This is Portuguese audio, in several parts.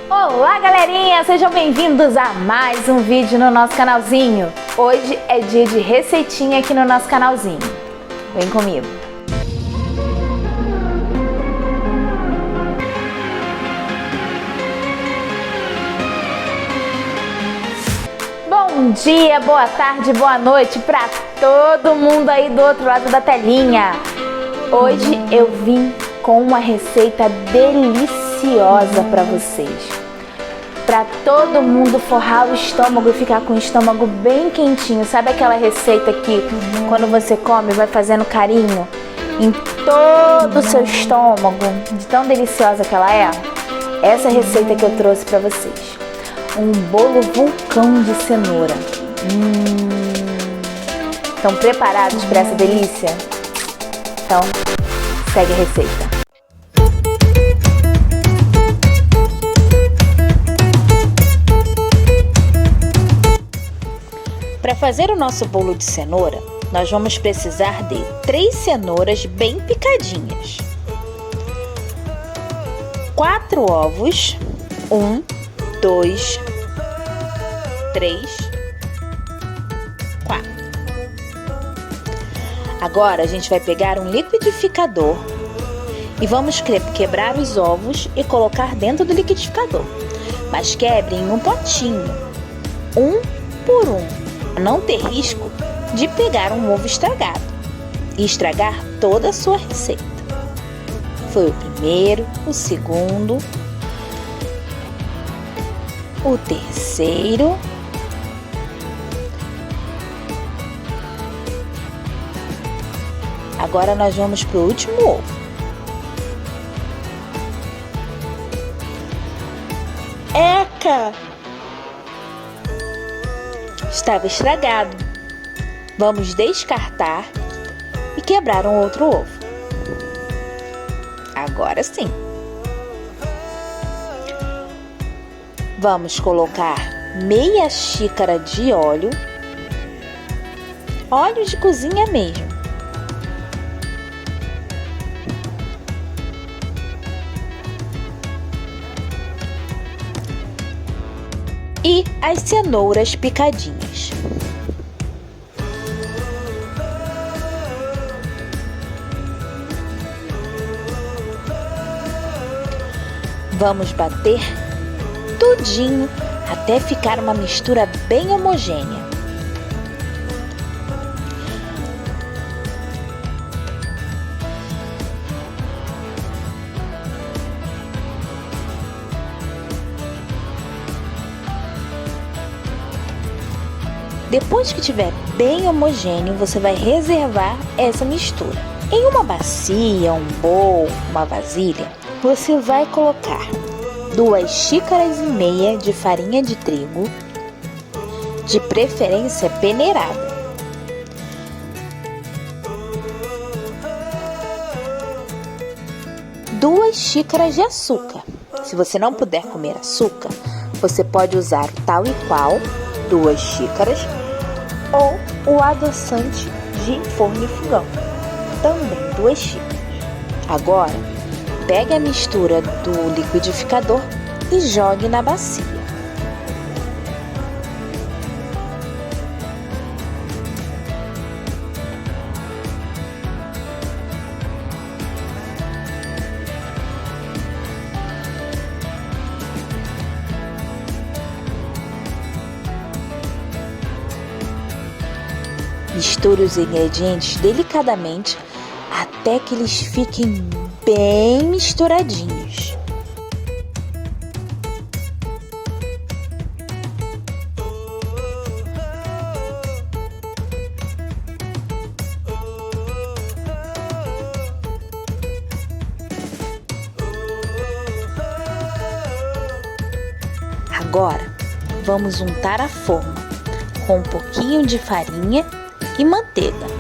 Olá, galerinha! Sejam bem-vindos a mais um vídeo no nosso canalzinho. Hoje é dia de receitinha aqui no nosso canalzinho. Vem comigo! Bom dia, boa tarde, boa noite para todo mundo aí do outro lado da telinha. Hoje eu vim com uma receita deliciosa para vocês. Para todo mundo forrar o estômago e ficar com o estômago bem quentinho. Sabe aquela receita que quando você come vai fazendo carinho em todo o seu estômago, de tão deliciosa que ela é? Essa receita que eu trouxe para vocês. Um bolo vulcão de cenoura. Estão preparados para essa delícia? Então, segue a receita. Para fazer o nosso bolo de cenoura, nós vamos precisar de 3 cenouras bem picadinhas, 4 ovos, 1, 2, 3, 4. Agora a gente vai pegar um liquidificador e vamos quebrar os ovos e colocar dentro do liquidificador. Mas quebre em um potinho, um por um, para não ter risco de pegar um ovo estragado e estragar toda a sua receita. Foi o primeiro, o segundo, o terceiro, agora nós vamos para o último ovo. Eca! Estava estragado. Vamos descartar e quebrar um outro ovo. Agora sim. Vamos colocar meia xícara de óleo de cozinha mesmo. E as cenouras picadinhas. Vamos bater tudinho até ficar uma mistura bem homogênea. Depois que tiver bem homogêneo, você vai reservar essa mistura. Em uma bacia, um bowl, uma vasilha, você vai colocar 2 xícaras e meia de farinha de trigo, de preferência peneirada. Duas xícaras de açúcar. Se você não puder comer açúcar, você pode usar o tal e qual, 2 xícaras, ou o adoçante de forno e fogão, também 2 xícaras. Agora, pegue a mistura do liquidificador e jogue na bacia. Misture os ingredientes delicadamente até que eles fiquem bem misturadinhos. Agora, vamos untar a forma com um pouquinho de farinha e manteiga.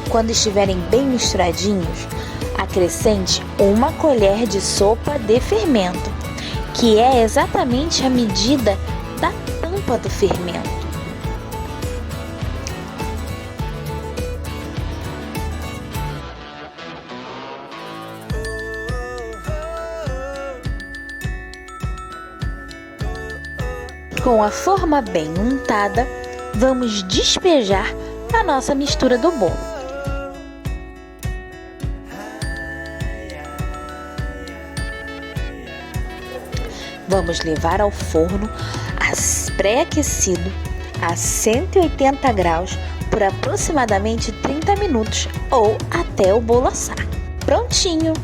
Quando estiverem bem misturadinhos, Acrescente 1 colher de sopa de fermento, que é exatamente a medida da tampa do fermento. Com a forma bem untada, vamos despejar a nossa mistura do bolo. Vamos levar ao forno pré-aquecido a 180 graus por aproximadamente 30 minutos ou até o bolo assar. Prontinho!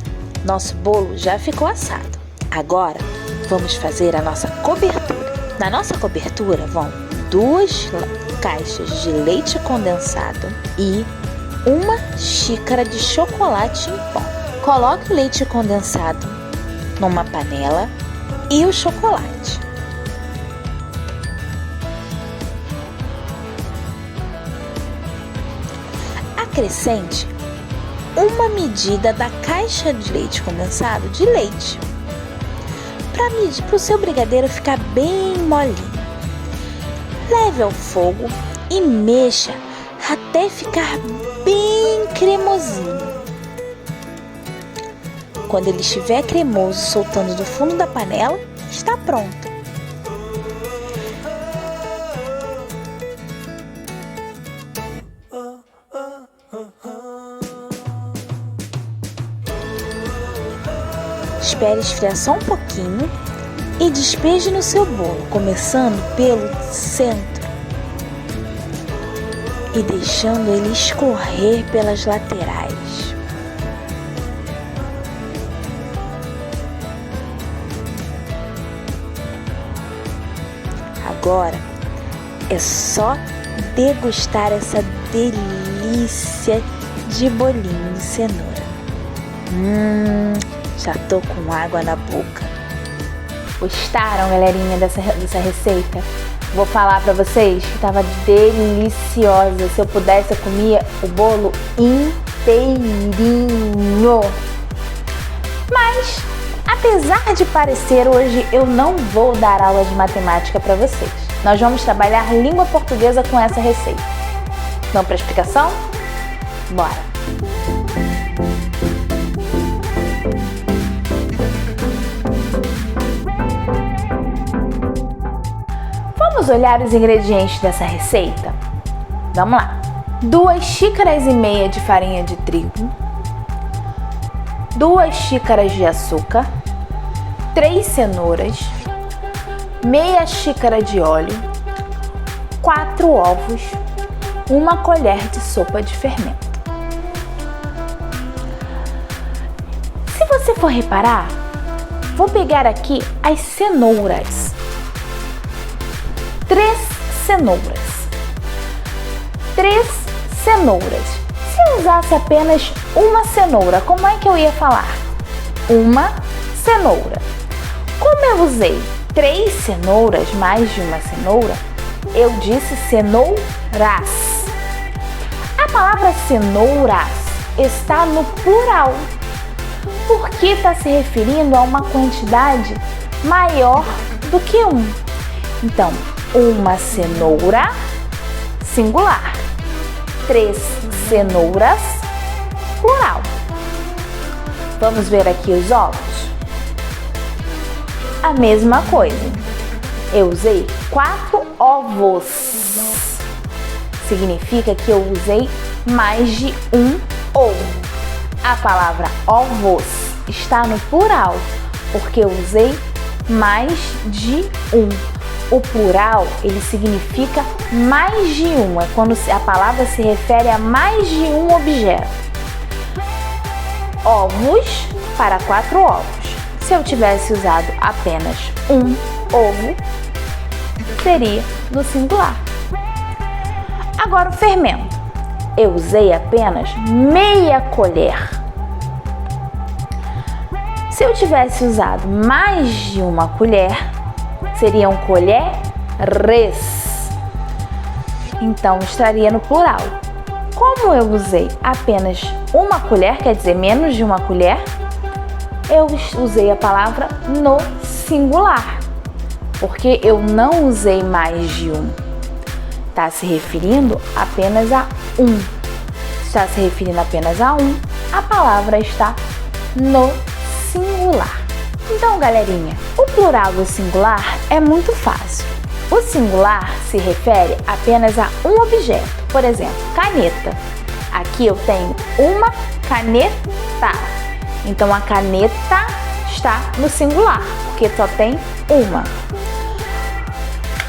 Nosso bolo já ficou assado. Agora, vamos fazer a nossa cobertura. Na nossa cobertura vão 2 caixas de leite condensado e 1 xícara de chocolate em pó. Coloque o leite condensado numa panela e o chocolate. Acrescente 1 medida da caixa de leite condensado de leite, para o seu brigadeiro ficar bem molinho. Leve ao fogo e mexa até ficar bem cremosinho. Quando ele estiver cremoso, soltando do fundo da panela, está pronto. Espere esfriar só um pouquinho e despeje no seu bolo, começando pelo centro e deixando ele escorrer pelas laterais. Agora é só degustar essa delícia de bolinho de cenoura. Já tô com água na boca. Gostaram, galerinha, dessa receita? Vou falar pra vocês que tava deliciosa. Se eu pudesse, eu comia o bolo inteirinho. Mas, apesar de parecer, hoje eu não vou dar aula de matemática pra vocês. Nós vamos trabalhar língua portuguesa com essa receita. Vamos pra explicação? Bora! Vamos olhar os ingredientes dessa receita? Vamos lá! 2 xícaras e meia de farinha de trigo, 2 xícaras de açúcar, 3 cenouras, meia xícara de óleo, 4 ovos, 1 colher de sopa de fermento. Se você for reparar, vou pegar aqui as cenouras. 3 cenouras. 3 cenouras. Se eu usasse apenas 1 cenoura, como é que eu ia falar? 1 cenoura. Como eu usei 3 cenouras, mais de 1 cenoura, eu disse cenouras. A palavra cenouras está no plural, porque está se referindo a uma quantidade maior do que 1. Então, 1 cenoura, singular. 3 cenouras, plural. Vamos ver aqui os ovos? A mesma coisa. Eu usei 4 ovos. Significa que eu usei mais de 1 ovo. A palavra ovos está no plural, porque eu usei mais de 1. O plural, ele significa mais de 1. É quando a palavra se refere a mais de 1 objeto. Ovos para 4 ovos. Se eu tivesse usado apenas 1 ovo, seria no singular. Agora o fermento. Eu usei apenas meia colher. Se eu tivesse usado mais de 1 colher, seriam colheres. Então estaria no plural. Como eu usei apenas uma colher, quer dizer, menos de uma colher, eu usei a palavra no singular, porque eu não usei mais de um. Está se referindo apenas a um. Está se referindo apenas a um, a palavra está no singular. Então, galerinha, o plural do singular é muito fácil. O singular se refere apenas a um objeto. Por exemplo, caneta. Aqui eu tenho uma caneta. Então, a caneta está no singular, porque só tem uma.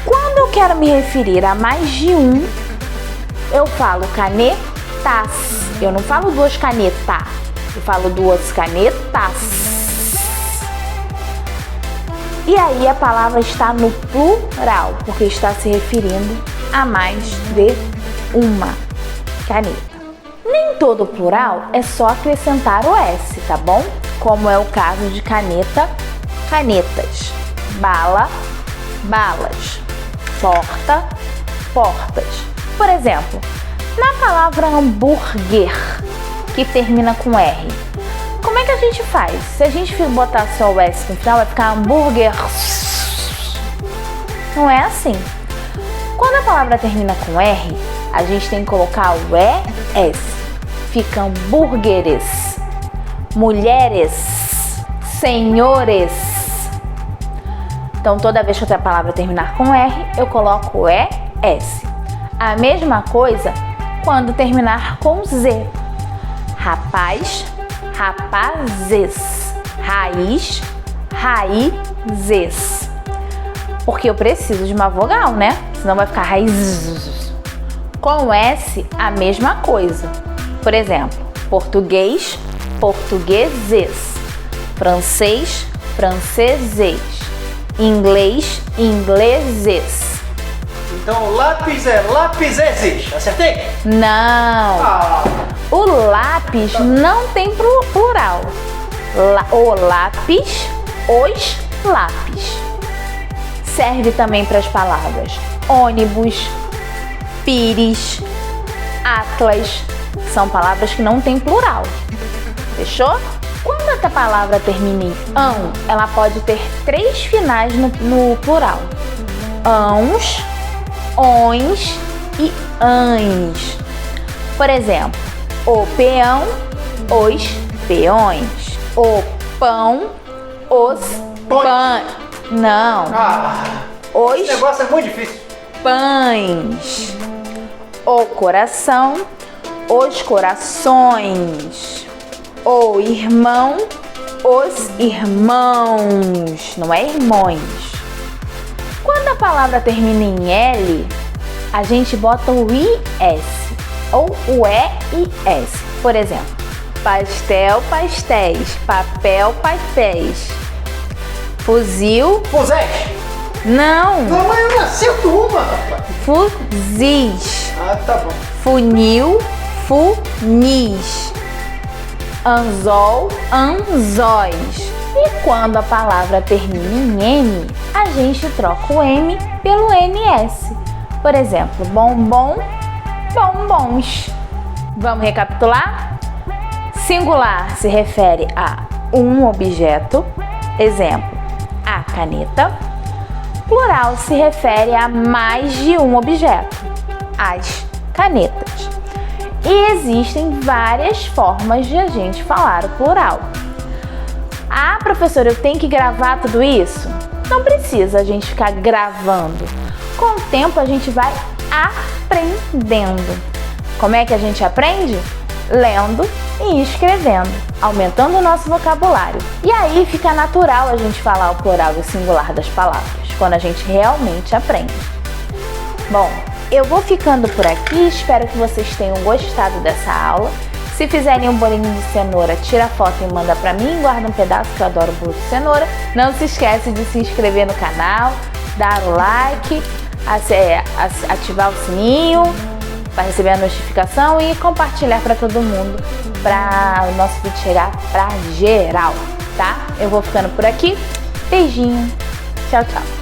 Quando eu quero me referir a mais de um, eu falo canetas. Eu não falo duas canetas, eu falo duas canetas. E aí a palavra está no plural, porque está se referindo a mais de uma caneta. Nem todo plural é só acrescentar o S, tá bom? Como é o caso de caneta, canetas, bala, balas, porta, portas. Por exemplo, na palavra hambúrguer, que termina com R, como é que a gente faz? Se a gente botar só o S no final, vai ficar hambúrguer. Não é assim. Quando a palavra termina com R, a gente tem que colocar o ES. Fica hambúrgueres, mulheres, senhores. Então, toda vez que a palavra terminar com R, eu coloco o ES. A mesma coisa quando terminar com Z. Rapaz, rapazes, raiz, raízes. Porque eu preciso de uma vogal, né? Senão vai ficar raiz. Com S, a mesma coisa. Por exemplo, português, portugueses. Francês, franceses. Inglês, ingleses. Então, lápis é lapiseses. Acertei? Não. O lápis não tem plural. O lápis, os lápis. Serve também para as palavras ônibus, pires, atlas. São palavras que não têm plural. Fechou? Quando a palavra termina em ão, ela pode ter 3 finais no plural. Ãos, ons e ães. Por exemplo, o peão, os peões. O pão, os pães. Não. Os esse negócio é muito difícil. pães. O coração, os corações. O irmão, os irmãos. Não é irmãos. Quando a palavra termina em L, a gente bota o IS ou o EIS. Por exemplo, pastel, pastéis, papel, papéis, fuzil, Fuzés. não, Não, mas eu não acerto uma, rapaz. fuzis, Tá bom. funil, funis, anzol, anzóis. E quando a palavra termina em N, a gente troca o M pelo NS. Por exemplo, bombom, bombons. Vamos recapitular? Singular se refere a um objeto, exemplo, a caneta. Plural se refere a mais de um objeto, as canetas. E existem várias formas de a gente falar o plural. Ah, professora, eu tenho que gravar tudo isso? Não precisa a gente ficar gravando. Com o tempo a gente vai aprendendo. Como é que a gente aprende? Lendo e escrevendo, aumentando o nosso vocabulário. E aí fica natural a gente falar o plural e o singular das palavras, quando a gente realmente aprende. Bom, eu vou ficando por aqui, espero que vocês tenham gostado dessa aula. Se fizerem um bolinho de cenoura, tira a foto e manda pra mim, guarda um pedaço que eu adoro bolo de cenoura. Não se esquece de se inscrever no canal, dar o like, ativar o sininho para receber a notificação e compartilhar para todo mundo, para o nosso vídeo chegar pra geral, tá? Eu vou ficando por aqui. Beijinho. Tchau, tchau.